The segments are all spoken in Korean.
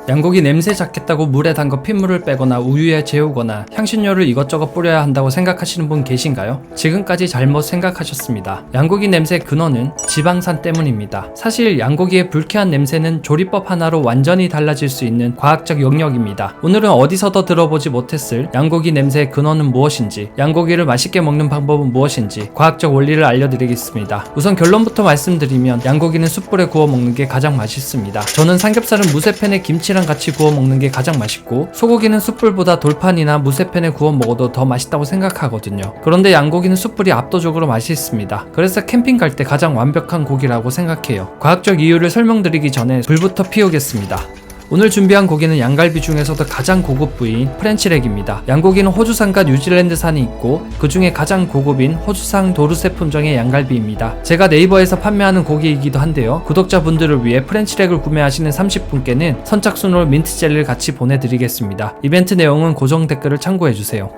양고기 냄새 잡겠다고 물에 담가 핏물을 빼거나 우유에 재우거나 향신료를 이것저것 뿌려야 한다고 생각하시는 분 계신가요? 지금까지 잘못 생각하셨습니다. 양고기 냄새 근원은 지방산 때문입니다. 사실 양고기의 불쾌한 냄새는 조리법 하나로 완전히 달라질 수 있는 과학적 영역입니다. 오늘은 어디서도 들어보지 못했을 양고기 냄새의 근원은 무엇인지, 양고기를 맛있게 먹는 방법은 무엇인지 과학적 원리를 알려드리겠습니다. 우선 결론부터 말씀드리면 양고기는 숯불에 구워 먹는 게 가장 맛있습니다. 저는 삼겹살은 무쇠팬에 김치랑 같이 구워 먹는 게 가장 맛있고, 소고기는 숯불보다 돌판이나 무쇠팬에 구워 먹어도 더 맛있다고 생각하거든요. 그런데 양고기는 숯불이 압도적으로 맛있습니다. 그래서 캠핑 갈 때 가장 완벽한 고기라고 생각해요. 과학적 이유를 설명드리기 전에 불부터 피우겠습니다. 오늘 준비한 고기는 양갈비 중에서도 가장 고급 부위인 프렌치렉입니다. 양고기는 호주산과 뉴질랜드산이 있고 그 중에 가장 고급인 호주산 도르세 품종의 양갈비입니다. 제가 네이버에서 판매하는 고기이기도 한데요. 구독자분들을 위해 프렌치렉을 구매하시는 30분께는 선착순으로 민트젤리를 같이 보내드리겠습니다. 이벤트 내용은 고정 댓글을 참고해주세요.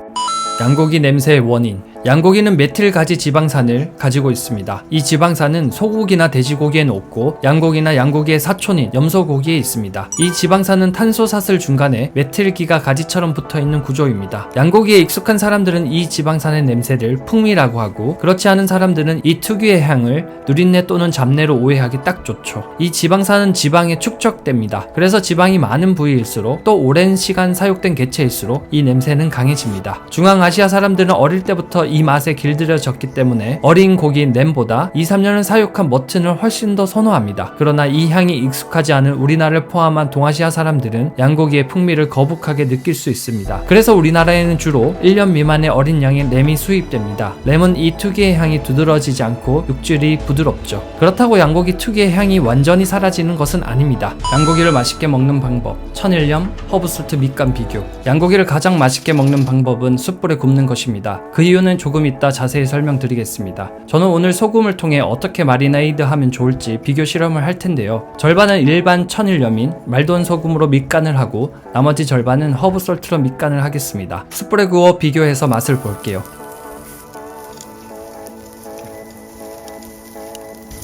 양고기 냄새의 원인. 양고기는 메틸가지 지방산을 가지고 있습니다. 이 지방산은 소고기나 돼지고기에는 없고 양고기나 양고기의 사촌인 염소고기에 있습니다. 이 지방산은 탄소사슬 중간에 메틸기가 가지처럼 붙어있는 구조입니다. 양고기에 익숙한 사람들은 이 지방산의 냄새를 풍미라고 하고, 그렇지 않은 사람들은 이 특유의 향을 누린내 또는 잡내로 오해하기 딱 좋죠. 이 지방산은 지방에 축적됩니다. 그래서 지방이 많은 부위일수록, 또 오랜 시간 사육된 개체일수록 이 냄새는 강해집니다. 중앙아시아 사람들은 어릴 때부터 이 맛에 길들여졌기 때문에 어린 고기인 램보다 2-3년을 사육한 머튼을 훨씬 더 선호합니다. 그러나 이 향이 익숙하지 않은 우리나라를 포함한 동아시아 사람들은 양고기의 풍미를 거북하게 느낄 수 있습니다. 그래서 우리나라에는 주로 1년 미만의 어린 양의 램이 수입됩니다. 램은 이 특유의 향이 두드러지지 않고 육질이 부드럽죠. 그렇다고 양고기 특유의 향이 완전히 사라지는 것은 아닙니다. 양고기를 맛있게 먹는 방법, 천일염, 허브솔트 밑간 비교. 양고기를 가장 맛있게 먹는 방법은 숯불에 굽는 것입니다. 그 이유는 조금 이따 자세히 설명드리겠습니다. 저는 오늘 소금을 통해 어떻게 마리네이드 하면 좋을지 비교 실험을 할 텐데요. 절반은 일반 천일염인 말돈 소금으로 밑간을 하고 나머지 절반은 허브솔트로 밑간을 하겠습니다. 숯불에 구워 비교해서 맛을 볼게요.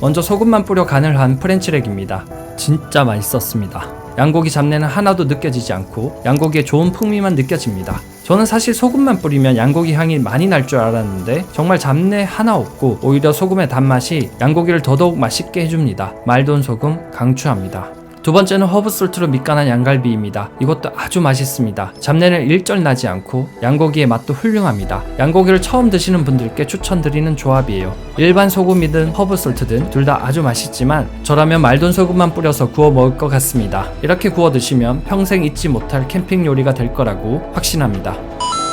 먼저 소금만 뿌려 간을 한 프렌치렉입니다. 진짜 맛있었습니다. 양고기 잡내는 하나도 느껴지지 않고 양고기의 좋은 풍미만 느껴집니다. 저는 사실 소금만 뿌리면 양고기 향이 많이 날 줄 알았는데 정말 잡내 하나 없고 오히려 소금의 단맛이 양고기를 더더욱 맛있게 해줍니다. 말돈 소금 강추합니다. 두 번째는 허브솔트로 밑간한 양갈비입니다. 이것도 아주 맛있습니다. 잡내는 일절 나지 않고 양고기의 맛도 훌륭합니다. 양고기를 처음 드시는 분들께 추천드리는 조합이에요. 일반 소금이든 허브솔트든 둘 다 아주 맛있지만 저라면 말돈 소금만 뿌려서 구워 먹을 것 같습니다. 이렇게 구워 드시면 평생 잊지 못할 캠핑 요리가 될 거라고 확신합니다.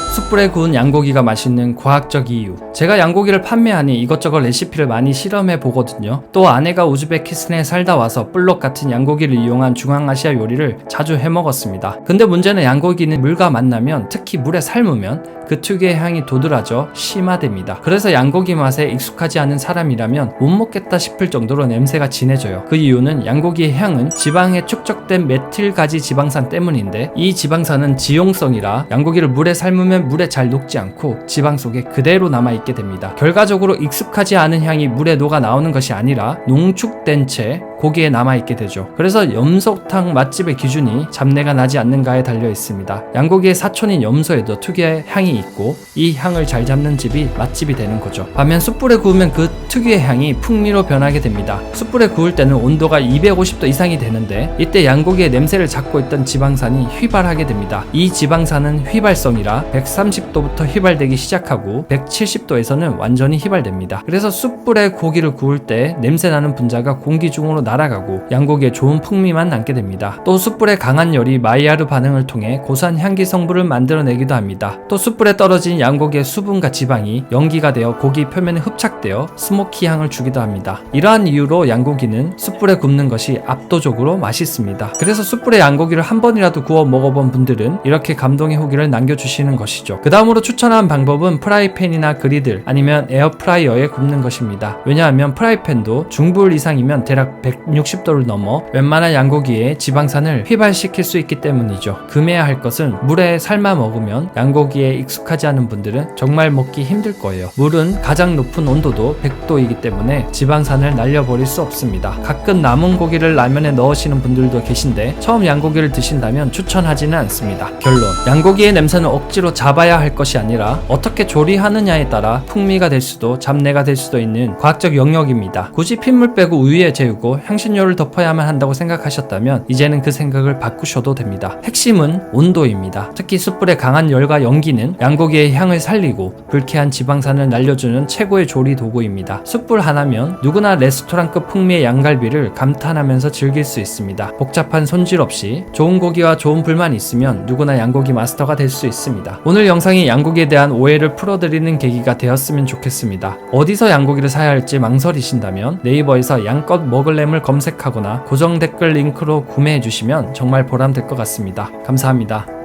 숯불에 구운 양고기가 맛있는 과학적 이유. 제가 양고기를 판매하니 이것저것 레시피를 많이 실험해 보거든요. 또 아내가 우즈베키스탄에 살다 와서 뿔록 같은 양고기를 이용한 중앙아시아 요리를 자주 해 먹었습니다. 근데 문제는 양고기는 물과 만나면, 특히 물에 삶으면 그 특유의 향이 도드라져 심화됩니다. 그래서 양고기 맛에 익숙하지 않은 사람이라면 못 먹겠다 싶을 정도로 냄새가 진해져요. 그 이유는 양고기의 향은 지방에 축적된 메틸가지 지방산 때문인데, 이 지방산은 지용성이라 양고기를 물에 삶으면 물에 잘 녹지 않고 지방 속에 그대로 남아있게 됩니다. 결과적으로 익숙하지 않은 향이 물에 녹아 나오는 것이 아니라 농축된 채 고기에 남아있게 되죠. 그래서 염소탕 맛집의 기준이 잡내가 나지 않는가에 달려 있습니다. 양고기의 사촌인 염소에도 특유의 향이 있고 이 향을 잘 잡는 집이 맛집이 되는 거죠. 반면 숯불에 구우면 그 특유의 향이 풍미로 변하게 됩니다. 숯불에 구울 때는 온도가 250도 이상이 되는데 이때 양고기의 냄새를 잡고 있던 지방산이 휘발하게 됩니다. 이 지방산은 휘발성이라 130도부터 휘발되기 시작하고 170도에서는 완전히 휘발됩니다. 그래서 숯불에 고기를 구울 때 냄새나는 분자가 공기 중으로 날아가고 양고기에 좋은 풍미만 남게 됩니다. 또 숯불의 강한 열이 마이야르 반응을 통해 고소한 향기 성분을 만들어내기도 합니다. 또 숯불에 떨어진 양고기의 수분과 지방이 연기가 되어 고기 표면에 흡착되어 스모키 향을 주기도 합니다. 이러한 이유로 양고기는 숯불에 굽는 것이 압도적으로 맛있습니다. 그래서 숯불에 양고기를 한 번이라도 구워 먹어본 분들은 이렇게 감동의 후기를 남겨주시는 것이죠. 그 다음으로 추천한 방법은 프라이팬이나 그리들 아니면 에어프라이어에 굽는 것입니다. 왜냐하면 프라이팬도 중불 이상이면 대략 160도를 넘어 웬만한 양고기의 지방산을 휘발시킬 수 있기 때문이죠. 금해야 할 것은 물에 삶아 먹으면 양고기에 익숙하지 않은 분들은 정말 먹기 힘들 거예요. 물은 가장 높은 온도도 100도이기 때문에 지방산을 날려버릴 수 없습니다. 가끔 남은 고기를 라면에 넣으시는 분들도 계신데 처음 양고기를 드신다면 추천하지는 않습니다. 결론, 양고기의 냄새는 억지로 잡아야 할 것이 아니라 어떻게 조리하느냐에 따라 풍미가 될 수도 잡내가 될 수도 있는 과학적 영역입니다. 굳이 핏물 빼고 우유에 재우고 향신료를 덮어야만 한다고 생각하셨다면 이제는 그 생각을 바꾸셔도 됩니다. 핵심은 온도입니다. 특히 숯불의 강한 열과 연기는 양고기의 향을 살리고 불쾌한 지방산을 날려주는 최고의 조리 도구입니다. 숯불 하나면 누구나 레스토랑급 풍미의 양갈비를 감탄하면서 즐길 수 있습니다. 복잡한 손질 없이 좋은 고기와 좋은 불만 있으면 누구나 양고기 마스터가 될 수 있습니다. 오늘 영상이 양고기에 대한 오해를 풀어드리는 계기가 되었으면 좋겠습니다. 어디서 양고기를 사야 할지 망설이신다면 네이버에서 양껏 먹을램을 검색하거나 고정 댓글 링크로 구매해주시면 정말 보람될 것 같습니다. 감사합니다.